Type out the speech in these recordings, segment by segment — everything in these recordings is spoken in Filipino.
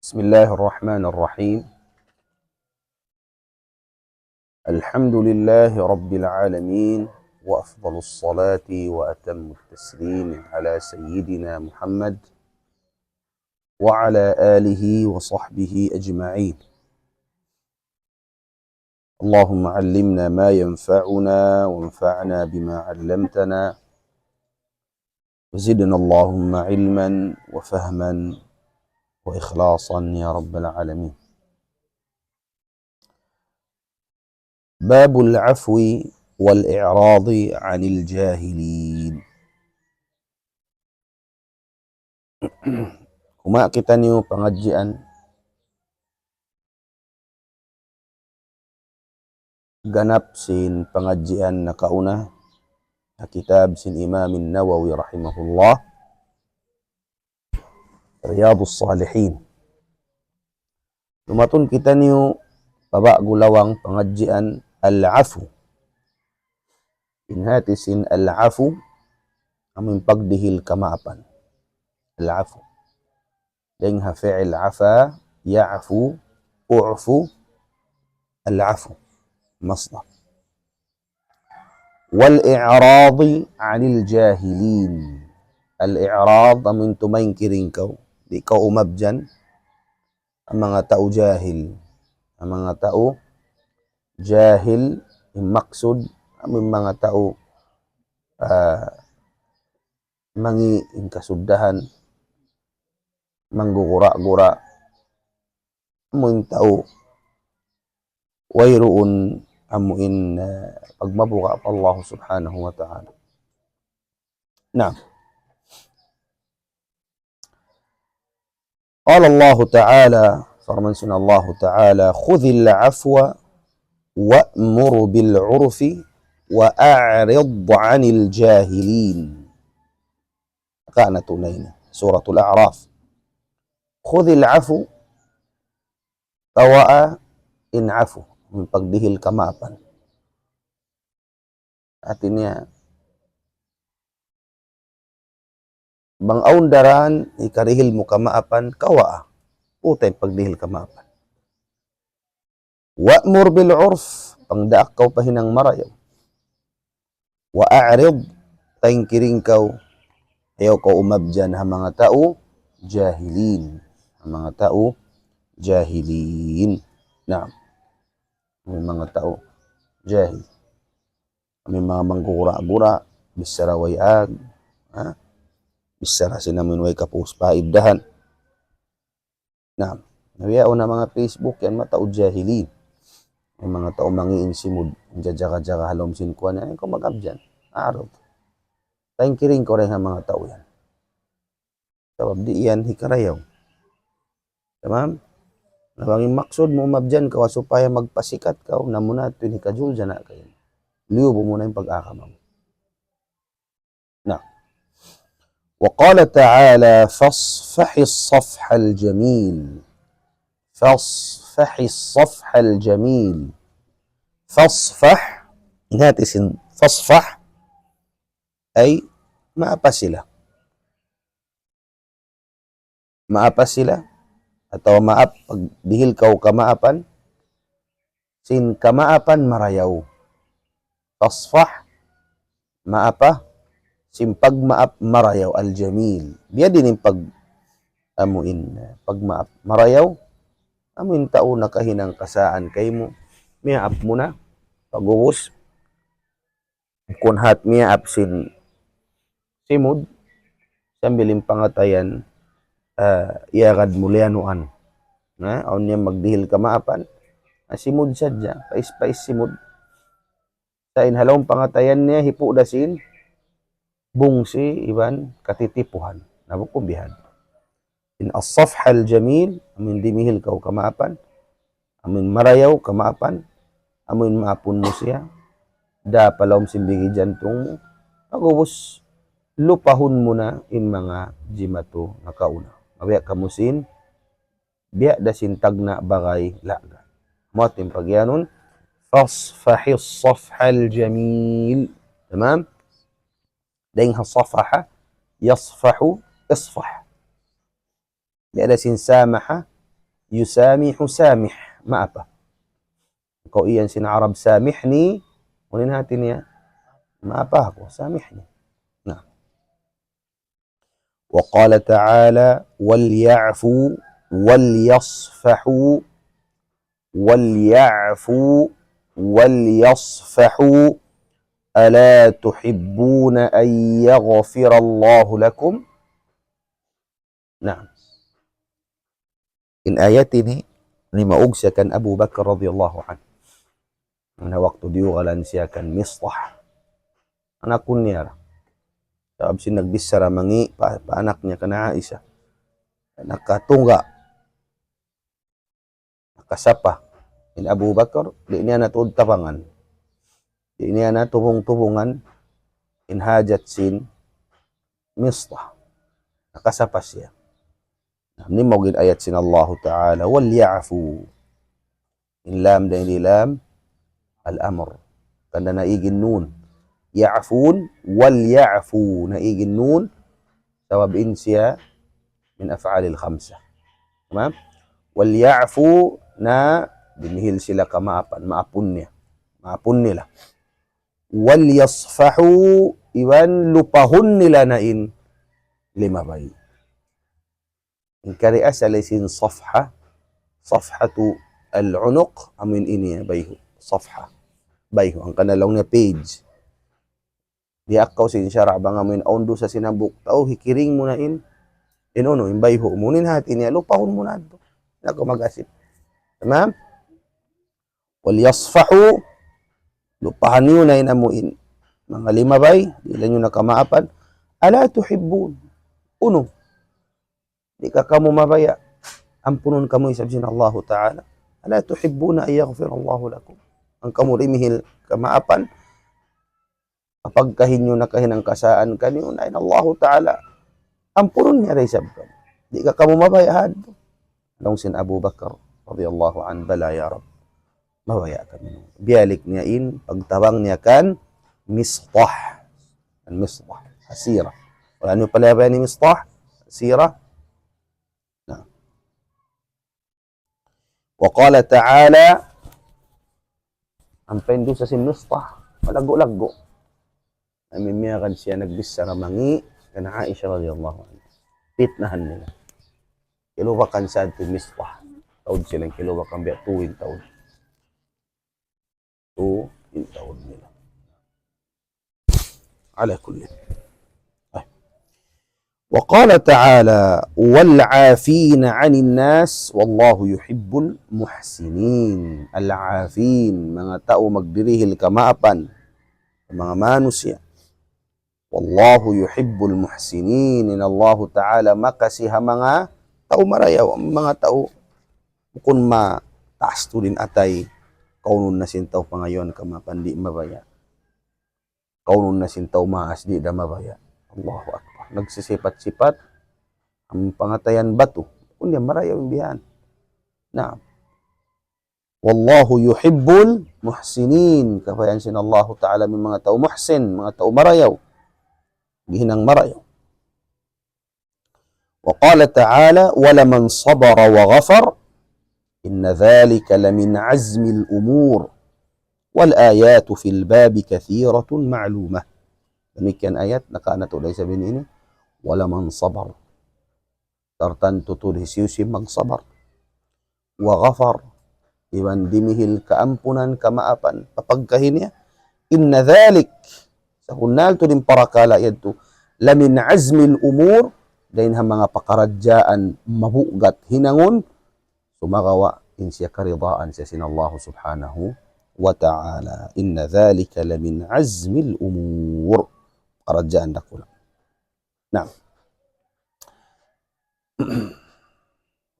بسم الله الرحمن الرحيم. الحمد لله رب العالمين، وأفضل الصلاة وأتم التسليم على سيدنا محمد وعلى آله وصحبه أجمعين. اللهم علمنا ما ينفعنا وانفعنا بما علمتنا، وزدنا اللهم علما وفهما وإخلاصا يا رب العالمين. باب العفو والإعراض عن الجاهلين. Kuma kita niyo pengajian ganap sin pengajian nakauna na kitab sin Imam Nawawi rahimahullah, Riyadhus Salihin. Lumatun kita niyo baba gulawang pengajian al-afu. Inhati sin al-afu amin pagdihil kamaapan. Al-afu. Dengha fi'il afa, ya'fu, u'fu, al-afu. مصدر. والإعراض عن الجاهلين. الإعراض من تمين كرينكو ديكو مبجن أما تأو جاهل، أما تأو جاهل المقصود أما تأو mangi in kasuddahan manggugura-gura amuin tao wayruun amuin pagmabuka pa Allah subhanahu wa ta'ala. Nah, قال الله تعالى فرمان سنة الله تعالى خذ العفو وأمر بالعرف وأعرض عن الجاهلين. كانت نين سورة الأعراف. خذ العفو فواء إن عفو من pagdihil kamaapan. Artinya bang aundaran ikarihil mo kamaapan kawaa utay pagdihil kamaapan. Wa'mur bil urf pangdaak kaw pahinang marayaw. Wa'arid tayong kiring kaw ayaw ko umabjan ha mga tao jahilin. Ang mga tao jahilin. Naam. Ang mga tao jahil. May mga manggura-gura bisara wayag, bisara sinamin way kapus paibdahan. Naam. Nawiyaw na mga Facebook yan mga tao jahilin. May mga tao mangiin simud jajaga-jaga halom sinkuan yan ko magabjan. Araw. Tayong kiring ko rin ang mga tao yan. Sabab di yan hikarayaw. Tamam? Nawangin maksud mo mabjan ka supaya magpasikat ka na muna ito ni kajul dyan na kayo. Liyo mo muna yung pag-akamam. Na. وقال تعالى فاصفح الصفح الجميل. فاصفح الصفح الجميل. فاصفح ingat isin فاصفح ay maapas sila. Maapas sila atau maap pagdihil kaw kamaapan sin kamaapan marayaw. Tasfah maapa sin pagmaap marayaw al-jamil. Biya din yung pag amuin pagmaap marayaw amuin tao nakahinang kasaan kay mo miyaap mo na paguwos kunhat miyaap sin simud sambiling pangatayan iagad mulianuan na aun niya magdihil kamaapan simud sadya pais simud sa inhalawang pangatayan niya hipu dasin bungsi iban katitipuhan nabukumbihan in as-safha al-jamil amin dimihil kaw kamaapan amin marayaw kamaapan amin maapun mo siya da palawm simbigi jantung mo agubos lupahon mo na in mga jimato nakauna mabiya kamusin biya dasin tagna bagay laga mo ating pagyanon fasfahi as-safha al-jamil. Tamam? Dengha safaha yasfahu isfah biya dasin samaha Yusamihu samih. Maapa. Kau iyan sin Arab samihni. Unin natin niya. Maapa ako. Samihni. Nah. وقال تعالى وليعفوا وليصفحوا وليعفوا وليصفحوا ألا تحبون أن يغفر الله لكم. Nah, in ayat ini maugsakan Abu Bakar radhiyallahu anhu na waktu diugalan siya kan Mistah anak kunyara sabab sin nagbisara mangi anak niya kana Aisyah nakatungga nakasapa in Abu Bakar di niya natuod tabangan di niya natubong-tubungan in hajat sin Mistah nakasapa siya. Ni mogin ayat sin Allah Ta'ala wal ya'fu in lam dan lam al-amr kanda naigin nun ya'fun wal ya'fu naigin nun sabab in siya min af'alil khamsah. Tamam? Wal ya'fu na dinihil sila kamaapan maapun nila. Wal yasfahu iwan lupahun nila na in lima bayi. In kari asal sin safha safhatu al-unuq amin ini bayhu safha bayhu ang kanalong na page di akaw sin syara bang amin ondo sa sinabuk tao hikiring mo na in uno in bayhu munin hatin niya lupahon mo na to nako magasip. Tamam? Wal yasfahu lupahan niyo na in amuin mga lima bay dila niyo nakamaapan ala tuhibbun uno di ka kamu mabaya ampunon kamu isab sin Allah Ta'ala ala tuhibbuna ay yaghfir Allah lakum ang kamu rimihil kamaapan kapag kahinyo na kahinang kasaan kanyo na in Allah Ta'ala ampunon niya isab ka di ka kamu mabaya hadto long sin Abu Bakar radhiyallahu an bala ya Rab mabaya kami bialik niya in pagtabang niya kan Mistah al Mistah asira wala nyo pala ba ni Mistah asira. وقال تعالى ang pendo sa sin Mistah malago-lago namimiyakan siya nagbisara mangi kana Aisha radhiyallahu anha pitnahan nila kiluwakan sa to Mistah taud silang kiluwakan biya tuwin taud nila ala kulli. وقال تعالى والعافين عن الناس والله يحب المحسنين. العافين mga tao magdirihil kamaapan mga manusya wallahu yuhibbul muhsinin in Allah Ta'ala makasiha mga tao marayaw mga tao kung mataas to din atay kaunon na sintaw pangayon kamapan di mabaya kaunon na sintaw maas di da mabaya. Allahu Akbar nagsisipat-sipat ang pangatayan bato kunya marayaw imbihan na wallahu yuhibbul muhsinin kapayan sin Allah Ta'ala min mga tao muhsin mga tao marayaw gihinang marayaw. Wa qala ta'ala wala man sabara wa ghafar inna dhalika lamin azmil umur wal ayatu fil babi kathiratun ma'lumah. Demikian ayat nakaanatulay sabihin ini wala man sabar tartan tutul hisiusi magsabar wa ghafar iwan dimihil kaampunan kamaapan papagkahin niya inna dhalik sa kunal to din parakala yadto lamin azmil umur dahin ha mga pakaradyaan mabugat hinangon sumagawa in siya karidaan siya sin Allah subhanahu wa ta'ala inna dhalika lamin azmil umur karadyaan dakulang. Nah,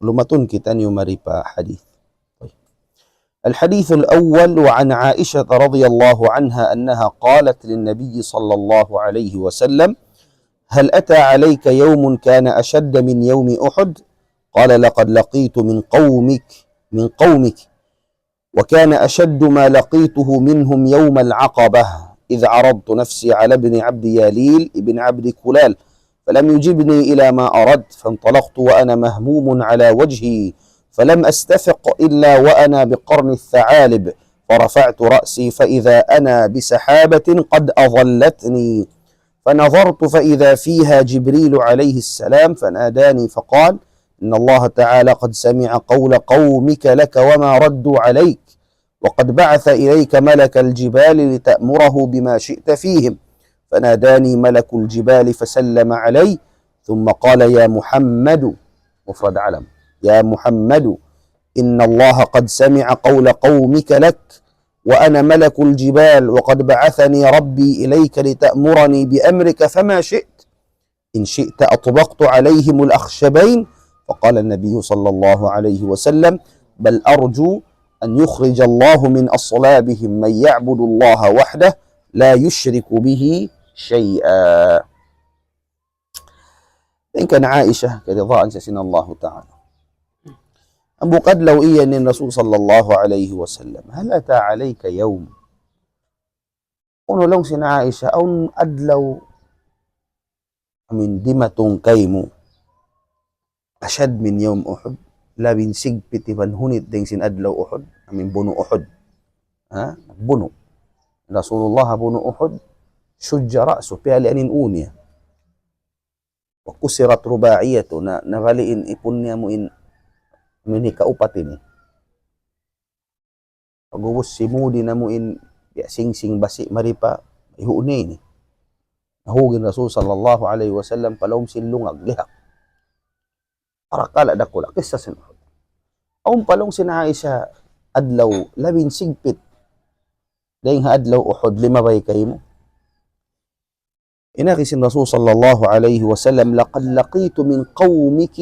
lumatun kita niyo maripa hadith. الحديث الأول وعن عائشة رضي الله عنها أنها قالت للنبي صلى الله عليه وسلم هل أتى عليك يوم كان أشد من يوم أحد قال لقد لقيت من قومك وكان أشد ما لقيته منهم يوم العقبة إذ عرضت نفسي على ابن عبد ياليل ابن عبد كلال فلم يجبني إلى ما أردت فانطلقت وأنا مهموم على وجهي فلم أستفق إلا وأنا بقرن الثعالب فرفعت رأسي فإذا أنا بسحابة قد أظلتني فنظرت فإذا فيها جبريل عليه السلام فناداني فقال إن الله تعالى قد سمع قول قومك لك وما ردوا عليك وقد بعث إليك ملك الجبال لتأمره بما شئت فيهم فناداني ملك الجبال فسلم علي ثم قال يا محمد مفرد علم يا محمد إن الله قد سمع قول قومك لك وأنا ملك الجبال وقد بعثني ربي إليك لتأمرني بأمرك فما شئت إن شئت أطبقت عليهم الأخشبين فقال النبي صلى الله عليه وسلم بل أرجو أن يخرج الله من أصلابهم من يعبد الله وحده لا يشرك به شيئا. إن كان عائشة كرضاء سيدنا الله تعالى أبو قد لو إيا الرسول صلى الله عليه وسلم هل أتى عليك يوم قلوا لهم سيدنا عائشة أو أدلو من دمة كيمو أشد من يوم أحد لا بين سجبت فنهنت دين سين أدلو أحد من بنو أحد بنو رسول الله بنو أحد شج رأسه بألأن أونيا وكسرت رباعيتنا نغالئن إبنيا مؤن من kaupat ini pagubos simudi na muin sing basi maripa ihune ini nahugin Rasul sallallahu alaihi wasallam palom silungag lihak arakala dakula kissa sin aum palong sin Aisha adlaw labin sigpit dayng adlaw Uhud lima bay kaymo inakisin Rasul sallallahu alaihi wasallam laqad laqitu min qaumik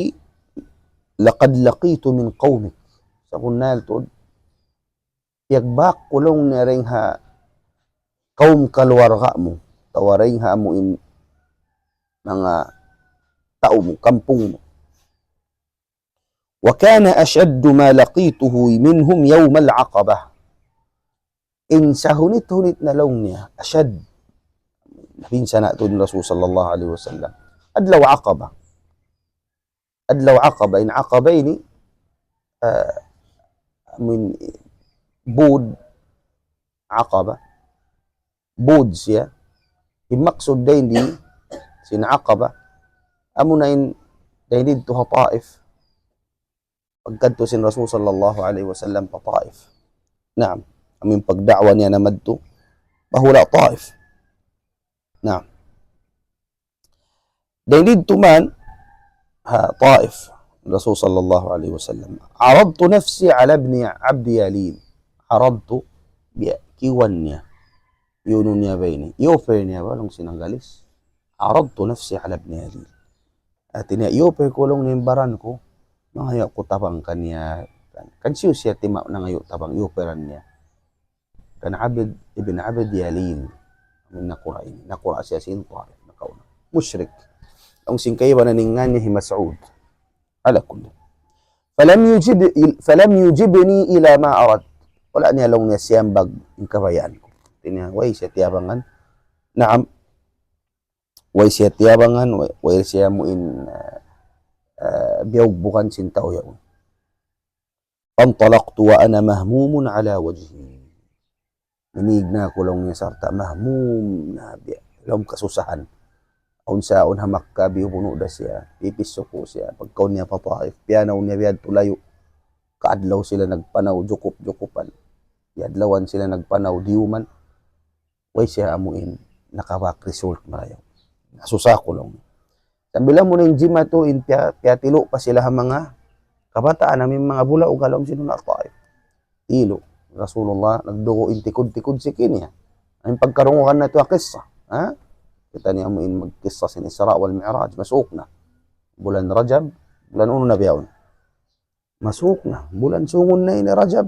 sa kunal tod yagbak kulong na ring ha kaum kalwarga mo tawaring ha mo in mga tao mo kampung mo wa kana ashaddu ma laqituhu minhum yawm al-aqabah in sa hunit na long niya ashad pinsa na to ni Rasul sallallahu alaihi wasallam adlaw aqaba in aqabaini من بود عقبة بود siya المقصود دين دي سين عقبة أمنا إن دين تها طائف pagkadto sin Rasul sallallahu alaihi wasallam pa Taif نعم amin pagda'wa niya na madto bahula Taif نعم دين tuman ha Taif الرسول صلى الله عليه وسلم عرضت نفسي على ابن عبد يالين عرضت بكيوانيا يونونيا بيني يوفينيا بالong sinanggalis عرضت نفسي على ابن يالين atinya yope kolong nimbaran ko mga ko tabang kanya kan siya tima nangayo tabang yoperan niya kan ibn abd yalin min naqura siya sin Taif nakauna musyrik ang singkay ba naningan ni Mas'ud على كل فلم يجبني إلى ما أرد ولا أني لون يسيان بق إن كفيان تنيا ويسيت يابنgan نعم ويسيت يابنgan ويسيام إن بيوب بغن سنتاو يوم فانطلقت وأنا مهموم على وجهي منيجنا كلون يسارتا مهموم نابي لهم كسوسهن unsaon hamak ka biupuno da siya pipiso ko siya pagkaw niya pa Taif pianaw niya biyad tulayo kaadlaw sila nagpanaw jukup-jukupan yadlawan sila nagpanaw diuman way siya amuin nakawak result marayaw nasusa ko lang sabila mo ning jima to in tilo pa sila mga kabataan namin mga bula ug galom sino na Taif tilo Rasulullah nagdugo intikod-tikod si kinya ang pagkarunguhan na to akissa ha kita niya mo in magkissa sin Isra wal Mi'raj masuk na bulan Rajab bulan uno na biyaon masuk na bulan sungon na ini Rajab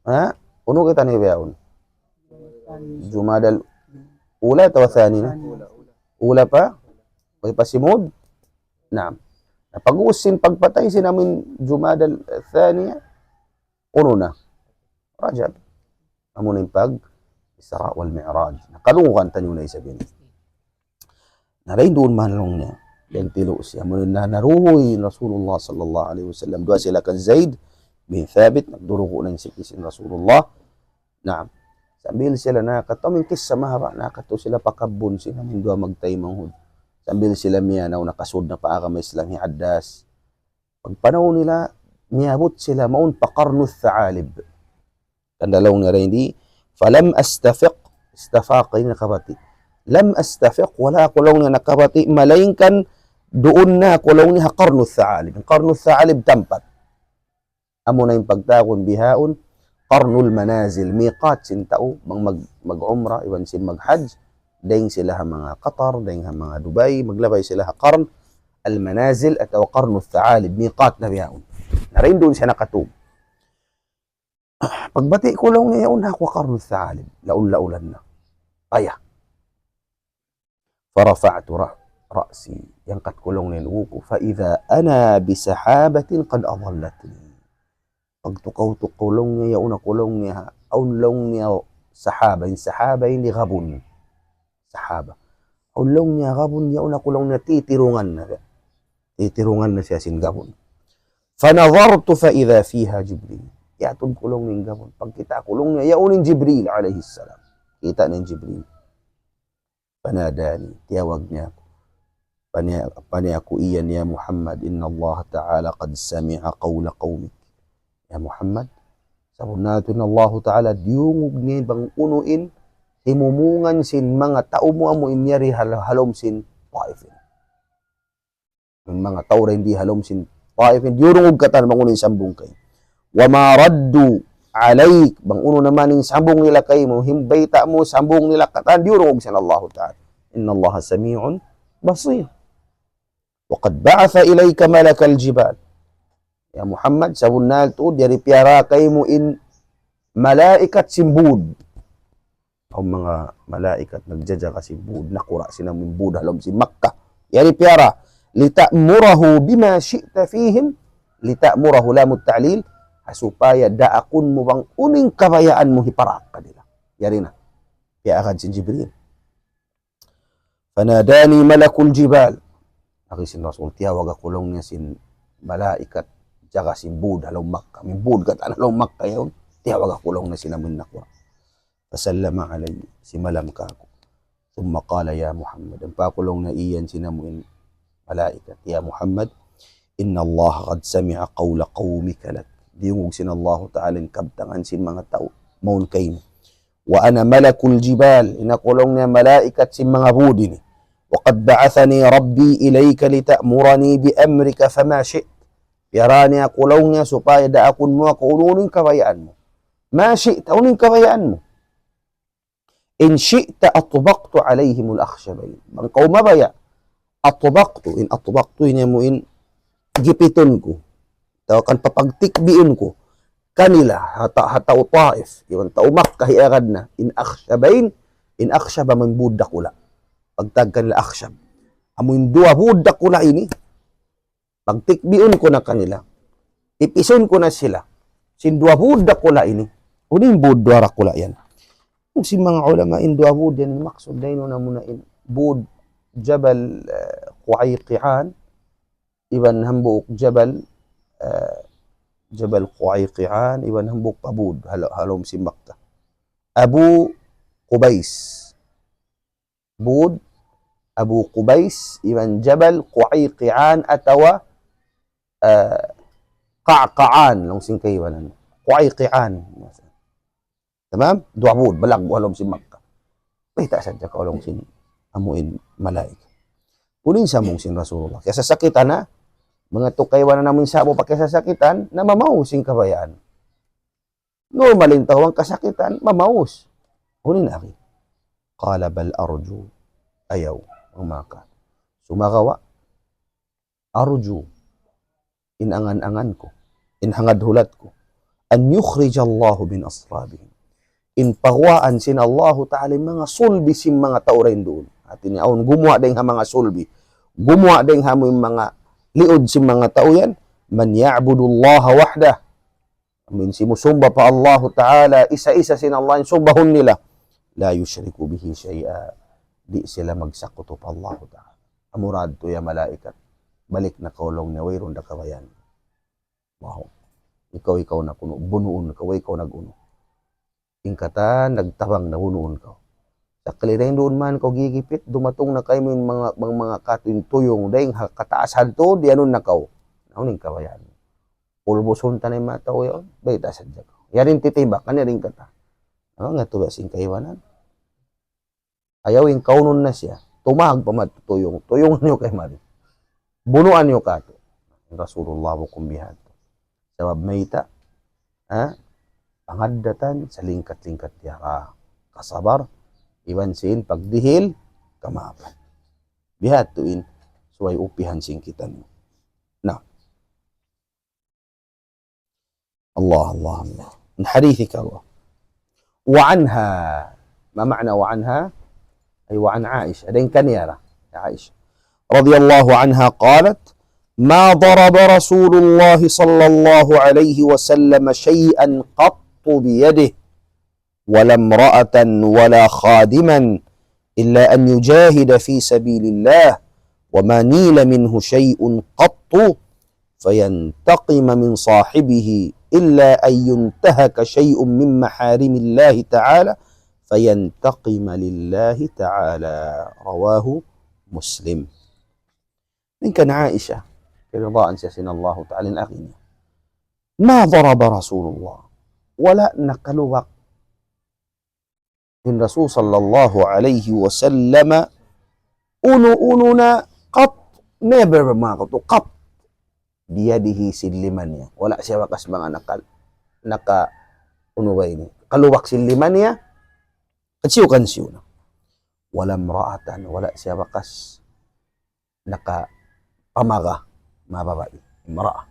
ha uno kita ni biyaon Jumadal ula tawa thani na ula pa pasimod naam napag-usin pagpatay sin amin Jumadal thaniya uno na Rajab amunin pag Isra wal Mi'raj. Nakalungan tanyo na isabihin. Naray doon man lang niya. yang tilo siya mo na naruhoy Rasulullah sallallahu alaihi wasallam dua sila kan Zaid bin Thabit nagdurugo ng sikisin Rasulullah. Naam, sambil sila nakataming kisah mahaba nakato sila pakabun sila min dua magtay manghud sambil sila miya na nakasud na paaka may Islam hiaddas pagpanaw nila niabot sila maun paqarnu thaalib kandalaw nga rin di falam astafiq istafaqin nakabati lam astafiq wala kulaw nga nakabati malaingkan doon na kulaw niya qarnu thaalib. Qarnu thaalib tampat. Amo na yung pagtakon bihaon, qarnul manazil, miqat sin tao, mag-umra, iwan sin mag-hajj, dahing sila mga Qatar, dahing mga Dubai, maglabay sila qarn, al-manazil at qarnu thaalib, miqat na bihaon. Narin doon siya nakatub. Pagbati kulaw niya yun, ako qarnu thaalib, laul-laulan na. Kaya. Farafa'atu رأسي ينقد كلون ينوكو فإذا أنا بسحابة قد أضلتني فاقتقوت قولون يأون قولون أو لون سحابة لغبن سحابة أو لون غبن يأون قولون تيترونغن سياسين غبن فنظرت فإذا فيها جبريل يأتون قولون غبن فانكتا قولون يأون جبريل عليه السلام كيتان جبريل فناداني تياوغني Pani aku iyan ya Muhammad inna Allah Ta'ala qad sami'a qawla qawmik ya Muhammad sabon natin Allah Ta'ala diyungog ni bang unuin himumungan sin mga tao mo amo inyari halom sin Taifin mga tao rin di halom sin Taifin diyungog katan bang unuin sambung kay wa ma raddu alayk bang uno naman in sambung nila kay mo himbayta mo sambung nila katan diyungog sin Allah Ta'ala inna Allah sami'un basir وقد بعث إليك ملك الجبال يا محمد سبنال تود dari piara kaymo in malaikat simbud o mga malaikat nagjaja ka simbud nakura sina mimbud halom si Makkah yari piara litamurahu bima syi'ta fihim litamurahu lamut ta'lil supaya daakun mo bang uning kabayaan mo hiparak kanila yari na piakan si Jibril fanadani malakul jibal sin Rasul tiyawag akulong niya sin malaikat jaga sin bud halaw Makkah min bud kat halaw Makkah yon tiyawag akulong na sila min nakwa fasallama alayhi si malam ka ako thumma qala ya Muhammad ang pakulong na iyan sinamuin malaikat ya Muhammad inna Allah qad sami'a qawla qawmika lak diyungog sin Allah Ta'ala kabtangan sin mga tao maun kayo wa ana malakul jibal inakulong niya malaikat sin mga budi ni وقد بعثني ربي إليك لتأمرني بأمرك فما شئت يراني أقولون supaya da akun mo akununin kabayaan mo ما شئت أونين kabayaan mo إن شئت أطبقت عليهم الأخشبين من قوم baya أطبقت إن أطبقت إن mo in gipiton ko tawakan papagtikbiin ko kanila hata Taif iwan tao Makkah iagad na in akhshaba man budak ula pagtag kanila aksyab. Amoy dua budak ko na ini. Pagtikbiun ko na kanila. Ipison ko na sila. Sin dua budak ko na ini. Uning budwara ko na yan. Kung si mga ulama in dua bud yan maksud na ino na muna in bud jabal Quayqi'an iban hambuk jabal Quayqi'an iban hambuk pabud halom si Makkah. Abu Qubais Bud Abu Qubais iban Jabal Quayqi'an atawa Qa'qa'an long sing kaywanan Quayqi'an tamam dua bud balag walom si Makkah kita sadya ka long sin amuin malaika punin sa mong sin Rasulullah kaya sasakitan na mga tukaywanan namin sabo pa kaya sasakitan na mamaus sing kabayaan normalin tawang kasakitan mamaus punin aki qala bal arju ayaw ang maka sumagawa arju inangan-angan ko inhangad hulat ko an yukhrij Allah min aslabihim in pagwaan sin Allah Ta'ala mga sulbi sin mga tauren doon at iniaon gumawa ding mga sulbi gumawa ding mga liod sin mga tao yan man ya'budu Allah wahdah min simusumba pa Allah Ta'ala isa-isa sin Allah sumbahon nila la yushriku bihi shay'a di sila magsakuto pa Allah Ta'ala amurad to ya malaikat. Balik na kaulong niya, way ron da kabayan. Wow. Ikaw na kuno, bunuon ka, way ikaw nag-uno. Ingkata, nagtabang na bunuon ka. Sa kalirain doon man ko gigipit, dumatong na kayo yung mga katuyong, dahil kataasan to, di anon na kaw. Nauning kabayan. Pulbuson ta na yung mga tao yun, bayta sa dyan. Yarin titibak, kanirin kata. Nga to ba sing kaiwanan? Ayaw yung kaunon na siya, tumahag pa matutuyong, tuyong niyo kay Mari. Bunuan niyo ka to. Rasulullah mo kumbihan to. Sabab mayta, pangadatan sa lingkat-lingkat yara. Kasabar, iwansin, pagdihil, kamapan. Bihatuin, suway upihan singkitan mo. Now, الله الله الله من حديثك الله وعنها ما معنى وعنها أي وعن عائشة لين كان يرى عائشة رضي الله عنها قالت ما ضرب رسول الله صلى الله عليه وسلم شيئا قط بيده ولا امرأة ولا خادما إلا أن يجاهد في سبيل الله وما نيل منه شيء قط فينتقم من صاحبه إلا أن ينتهك شيء من محارم الله تعالى فينتقم لله تعالى رواه مسلم. إن كان عائشة رضاء سيسن الله تعالى الأغنى ما ضرب رسول الله ولا نقلوك من رسول صلى الله عليه وسلم أنونا قط never ما قط biyadihi siliman niya. Wala siya wakas mga unubay ni. Kaluwak siliman niya. Kansiyo na. Walang mraatan. Wala siya wakas pamaga. Mababae. Mraa.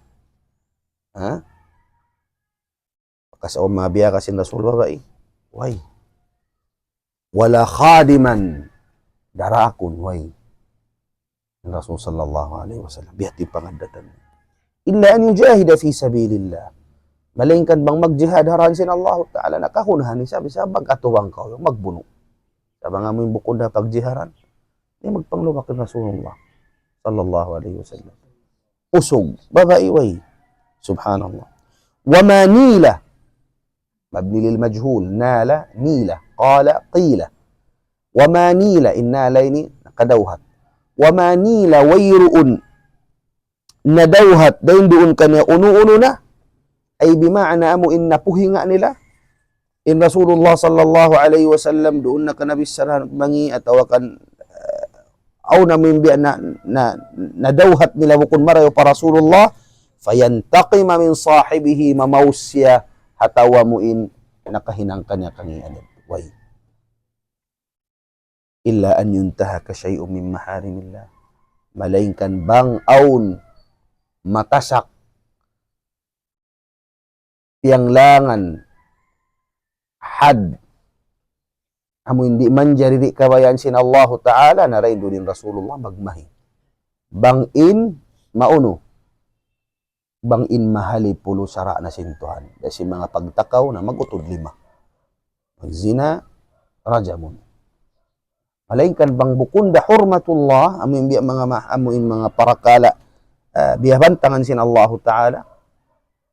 Wakas o mabiya kasi Rasul babae. Way. Wala khadiman. Darakun. Way. Rasul sallallahu alaihi wasallam. Bihati pangadatan. Illa an yujahida fi sabilillah. Malingkan bang magjihad haran sin Allah Ta'ala nakahunahan ni sabi sa bagatuwang ka magbuno. Sabi nga mo yung bukod na pagjiharan, ay magpangluwak ng Rasulullah sallallahu alaihi wasallam. Usog, babae way. Subhanallah. Wa ma nila. Mabni lil majhul, nala, nila, qala, qila. Wa ma nila, innala ini nakadawhat. Wa ma nila wayruun nadawhat dahil doon kanya uno-uno na ay bima'ana mo in napuhinga nila in Rasulullah sallallahu alaihi wasallam doon na kanabisaran mangi at awakan aw namimbi na nadawhat nila bukun marayo para Rasulullah fayantaqima min sahibihi mamausya hatawa mo in nakahinang kanya kangian way illa an yuntahaka shay'un min maharimillah malainkan bang aun matasak pianglangan had amo hindi man jariri kabayan sin Allah Ta'ala na rin din Rasulullah magmahi bangin mauno bangin mahali pulo sara na sintuhan kasi mga pagtakaw na magutod 5 magzina rajamun malainkan bang bukunda hurmatullah amin mga amuin mga parakala biyabantangan sin Allah Ta'ala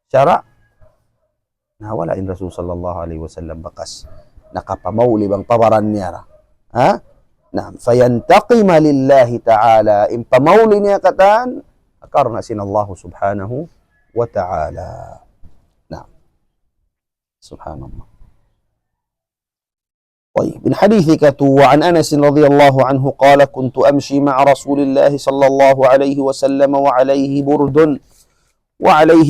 syara na wala in Rasul sallallahu alaihi wasallam bakas nakapamauli bang pabaran niya na fayantaqima lillahi ta'ala in pamauli niya katan akarna sin Allah subhanahu wa ta'ala na subhanallah. طيب من حديثك وعن أنس رضي الله عنه قال كنت أمشي مع رسول الله صلى الله عليه وسلم وعليه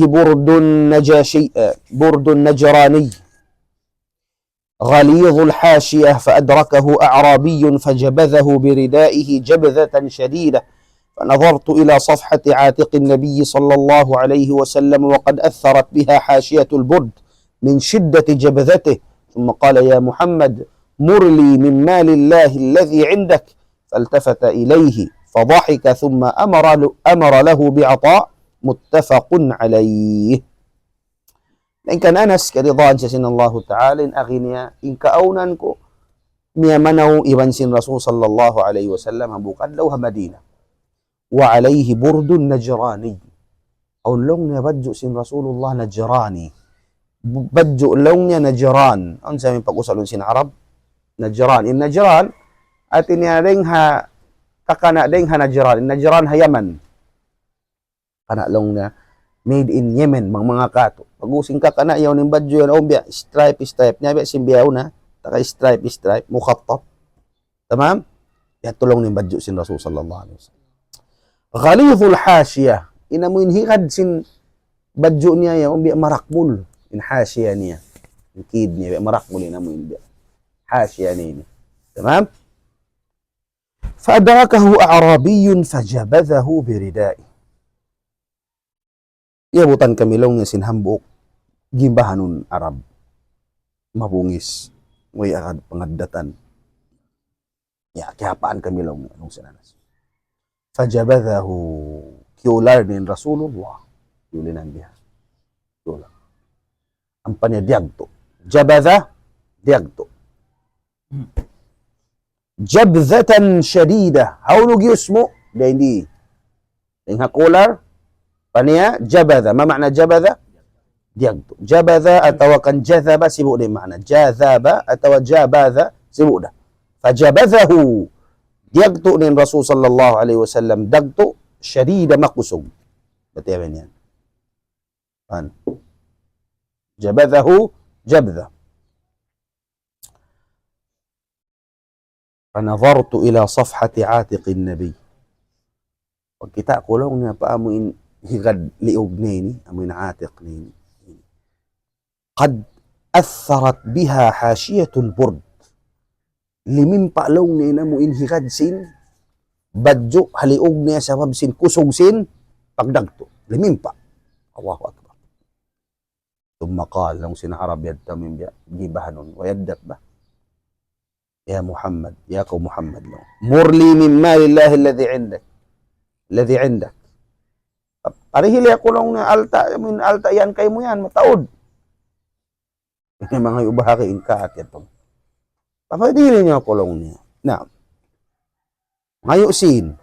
برد نجاشي برد نجراني غليظ الحاشية فأدركه أعرابي فجبذه بردائه جبذة شديدة فنظرت إلى صفحة عاتق النبي صلى الله عليه وسلم وقد أثرت بها حاشية البرد من شدة جبذته ثم قال يا محمد مر لي من مال الله الذي عندك فالتفت إليه فضحك ثم أمر له بعطاء متفق عليه. إن كان أنس كرضان سين الله تعالى إن أغنيا إن كأونانكو ميا منو إبن سين رسول صلى الله عليه وسلم بوكان لوها مدينة wa alayhi burdun najrani. Aun long niya badyo sin Rasulullah najrani. Badyo long niya najran. Ang sa aming pag-usalon sin Arab, najran. In najran, at iniyaring ha, kakana ding ha najran. In najran ha Yaman. Kana long na, made in Yemen, mga kato. Pag-using kakana, yaw ning badyo yan, biya, stripe, niya biya, simbiyaw na, taka stripe, mukhattab. Tamam? Ya tulong ning badyo sin Rasul sallallahu alaihi wasallam. Ghalidhul hasiyah. Inamuin hikad sin badyo niya yaw, biya marakmul. In hasiyah niya. In kid niya, biya marakmul inamuin biya. Hasiyah niya. Tamam? فأدركه أعرابي فجبذه بردائه. Iabutan kami long nga sinhambok gimbahanon Arab. Mabungis. Ngay akad pangadatan. Ya, kihapaan kami long anong sinanas. Fajabadahu kiular nin Rasulullah. Kiulinan biha. Kiular. Ang panya diagto. Jabadha, diagto. Jabdhatan syadida. Haunog yusmo. Dahil hindi. Yung hakular, paniya, jabadha. Ma makna jabadha? Diagto. Jabadha atawa kan jathaba, sibuk din makna. Jathaba atawa jabadha, sibuk dah. Fajabadhahu. Diagto nin Rasul sallallahu alaihi wasallam. Dagto, syadida makusog. Berarti apa yan? Jabadhahu, jabdha. Fanadhartu ila safhati atiqin nabi. Pag kita kulong niya pa amuin higad liog nini, amuin atiq nini. Qad atharat biha hashiyatul burd. Limin pa long ni namuin higad sin badyo haliog niya sa babsin kusog sin pagdagto. Limin pa. Allahu akbar. Tumakal lang sinarab yad tamim biya gibahanon wayaddat ba. Ya Muhammad, ya kau Muhammad lo. Murli min malillahi alladhi indak. Parihili ako lang na alta yan kay mo yan, mataod. Yung mga ubahakiin ka at yatong. Papadili niya ako lang niya. Na, ngayusin.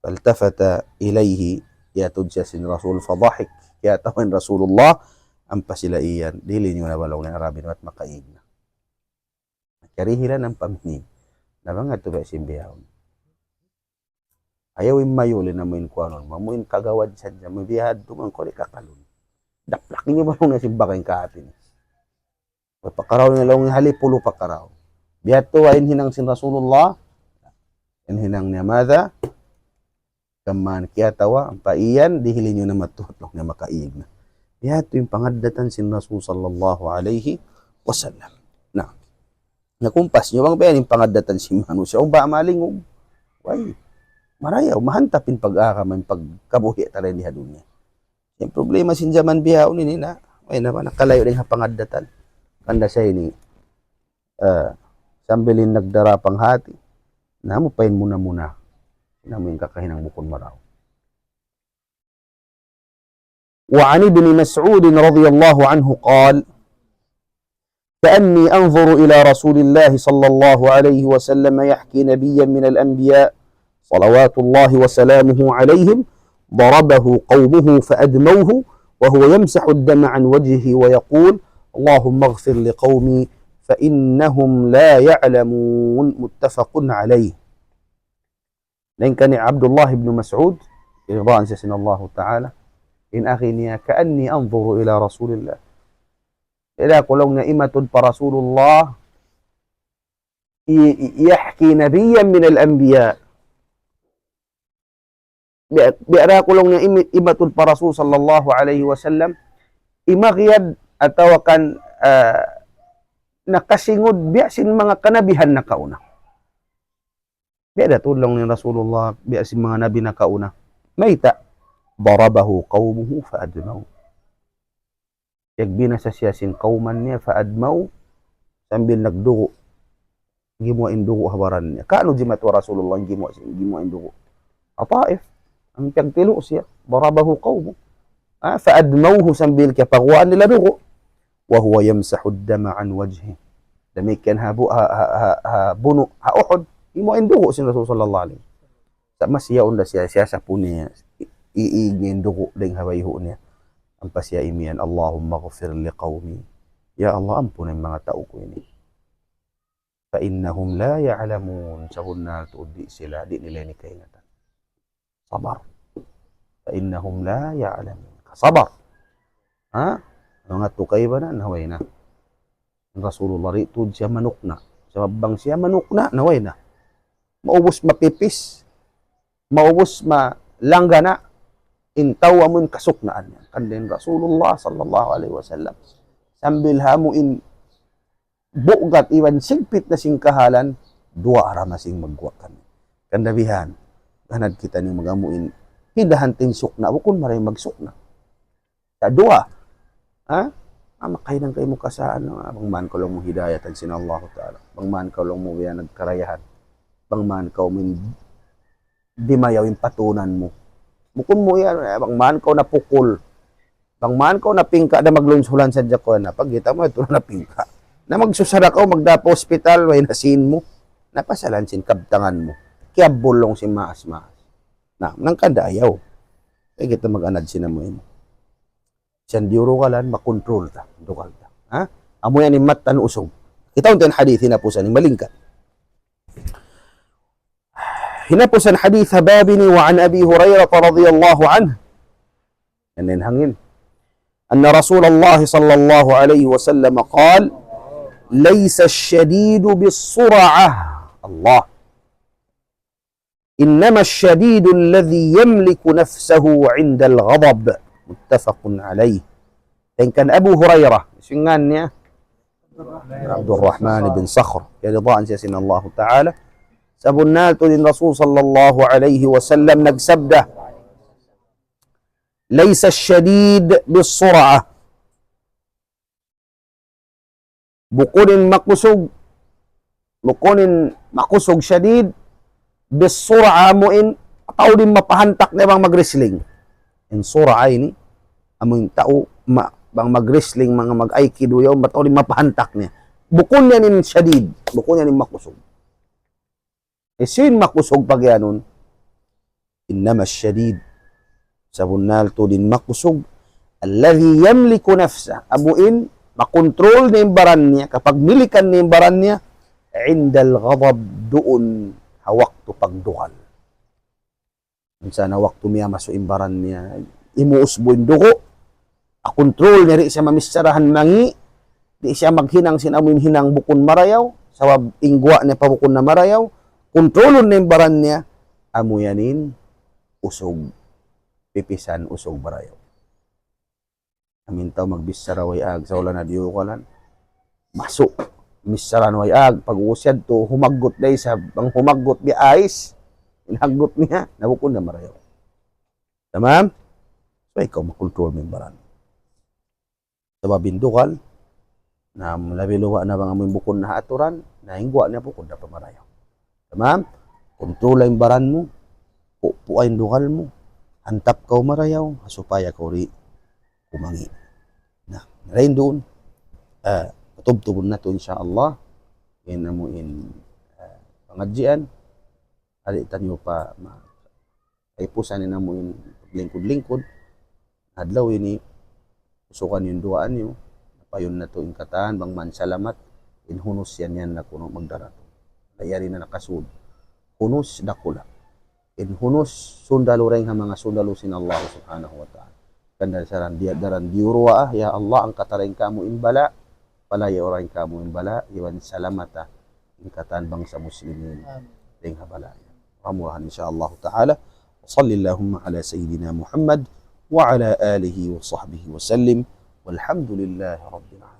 Faltafata ilayhi, yatod siya sin Rasul, fadahik, yatawan Rasulullah, ang pasilaiyan, dili niyo na balaw na Arabin at makaig na. Karihilan ang paminin. Na mga ito ba simbiyahon? Ayaw yung mayuli na mo yung kuanon. Mamuin kagawad siya dyan. Mabiyahad doon ko kakalun. Daplakin niyo ba nung nasimbakain ka atin? Pakaraw niya lang yung halipulo pakaraw. Biyat to ay hinang sin Rasulullah. Hinang niya mada. Kaman kiyatawa. Ang paiyan. Dihili niyo na matutok na makaig na. Biyat to yung pangadatan sin Rasul sallallahu alaihi wasallam. Na. Nakumpas niyo bang bayan yung pangadatan si Manu siya. Ba malingog. Way. Marayaw, mahantapin pag-akaman, pagkabuhi tayo niya dunya. Yung problema sin zaman biyaw ni na, ay naman, nakalayo rin pangadatan. Kanda siya ini, sambilin nagdara pang hati, namupain muna. Namu yung kakahinang bukon maraw. وعن ابن مسعود رضي الله عنه قال كأني أنظر إلى رسول الله صلى الله عليه وسلم يحكي نبيا من الأنبياء صلوات الله وسلامه عليهم ضربه قومه فأدموه وهو يمسح الدم عن وجهه ويقول اللهم اغفر لقومي فإنهم لا يعلمون متفق عليه. لأن كان عبد الله بن مسعود رضا سيدنا الله تعالى إن أخي كأني أنظر إلى رسول الله إذا قلنا إمة فرسول الله يحكي نبيا من الأنبياء بأرا قلنا إمة فرسول صلى الله عليه وسلم imaghiyad atawa kan nakasingod biya sin mga kanabihan na kauna. Biya datulong ni Rasulullah biya sin mga nabi na kauna. Mayta darabahu qawmuhu faadmaw. Yagbina sa siya sin kauman niya faadmaw sambil nagdugo. Gimo indugo habaran niya. Kaano jimat wa Rasulullah gimo indugo. Ataif ang pagtilo siya darabahu qawmuhu. Faadmawhu sambil kapagwaan nila dugo. Wa huwa yamsahu ad-dama an wajhi. Damikan buno Uhud imo indugo sin Rasul sallallahu alaihi. Mas yaon na siya sa punya iigin dugo ding habayho niya. Ang pasya imian, Allahumma ghafir li qawmi. Ya Allah, ampun ang mga tao ko ini. Fa innahum la ya'lamun. Sa hunal tuudi sila, di nila ni kaingatan. Sabar. Fa innahum la ya'lamun. Sabar. Ha? Mga tukay ba na? Naway na. Rasulullah rito siya manukna. Sa mabang siya manukna, naway na. Maubos mapipis. Maubos malanggana. Intaw amun kasuknaan niya. Kandin Rasulullah sallallahu alaihi wasallam. Sambil hamuin bugat iwan sigpit na singkahalan, dua ara masing magwakan. Kandabihan, ganad kita ni magamuin, hindahan ting sukna, bukon maray magsukna. Sa dua, ha? Makainan kayo mo kasaan, bangman ko lang mo hidayatan sin Allah Ta'ala, bangman ko lang mo yan nagkarayahan, bangman ko min dimayaw yung patunan mo. Bukon mo yan, bangman ko napukul, bangman ko napingka na maglunsulan sa Jakon, pagkita mo, ito na napingka. Na magsusara ka o magdapo hospital, way nasin mo, napasalan sin kabtangan mo, kaya bulong si maas-maas. Nang kada ayaw, kaya kita mag-anad sinamoy mo. Siyan diuro ka lang, makontrol ta, dukal ta. Ha? Amo yan ni matan usog. Kita unta yung hadith, hinapusan, yung malingkat. Hinapusan hadith hababini wa an Abi Hurairah radhiyallahu anhu. Yan hangin. أن رسول الله صلى الله عليه وسلم قال ليس الشديد بالسرعة الله إنما الشديد الذي يملك نفسه عند الغضب متفق عليه. إن كان أبو هريرة سنغانيا عبد الرحمن بن صخر يا رضا سيدنا الله تعالى سبنات للرسول صلى الله عليه وسلم نجسبده ليس الشديد بالسرعة بكون makusog شديد بالسرعة mo in tao din mapahantak na bang mag-wrestling in sur'a ini amoy tao bang mag-wrestling mga mag-aikido yaw tao din mapahantak niya bukon yan in shadid bukon yan in makusog sin makusog pag yanon innama shadid sabunal to din makusog alladhi yamliku nafsa amuin makontrol na yung baran niya kapag milikan na yung baran niya indal ghadab doon hawak to pagdukal minsan hawak to miya maso yung baran niya imuusbo yung duko akontrol niya rin siya mamisarahan mangi di siya maghinang sinamuin hinang bukon marayaw sawab ingwa niya pabukon na marayaw kontrolon na yung baran niya amuyanin usog pipisan usog barayo. Amintaw magbisara way ag sa wala na diyo ko lan. Masuk misaran way ag pag usyad to humagot day sa bang humagot bi ice. Inhagot niya nabukon na marayo. Tamam? So ikaw makontrol mo baran. Sa babindukal na labi-luwa na bang amoy bukon na aturan na hingwa niya bukon na pamarayo. Tamam? Kontrol ang baran mo. Pupuay dukal mo. Antap kau marayaw, supaya kau ri kumangi. Nah, lain doon, patubtubon na to insyaAllah, yan amuin pengajian, alitan nyo pa, kaipusan na amuin lingkod-lingkod, adlaw ini, usukan yung duaan nyo, napayon na to ingkataan, bang man salamat, inhunus yan na kuno magdarato. Layari na nakasud, hunus dakula. Hunus sundalo ring mga sundalo sin Allah subhanahu wa ta'ala. Kanda saran dia daran diurwa ya Allah ang kataring kamu imbala pala ya orang kamu imbala iwan salamata ingkatan bangsa muslimin ring habala. Ramuhan insyaallah ta'ala. Sallallahu ala sayyidina Muhammad wa ala alihi wa sahbihi wa sallim. Walhamdulillahi rabbil alamin.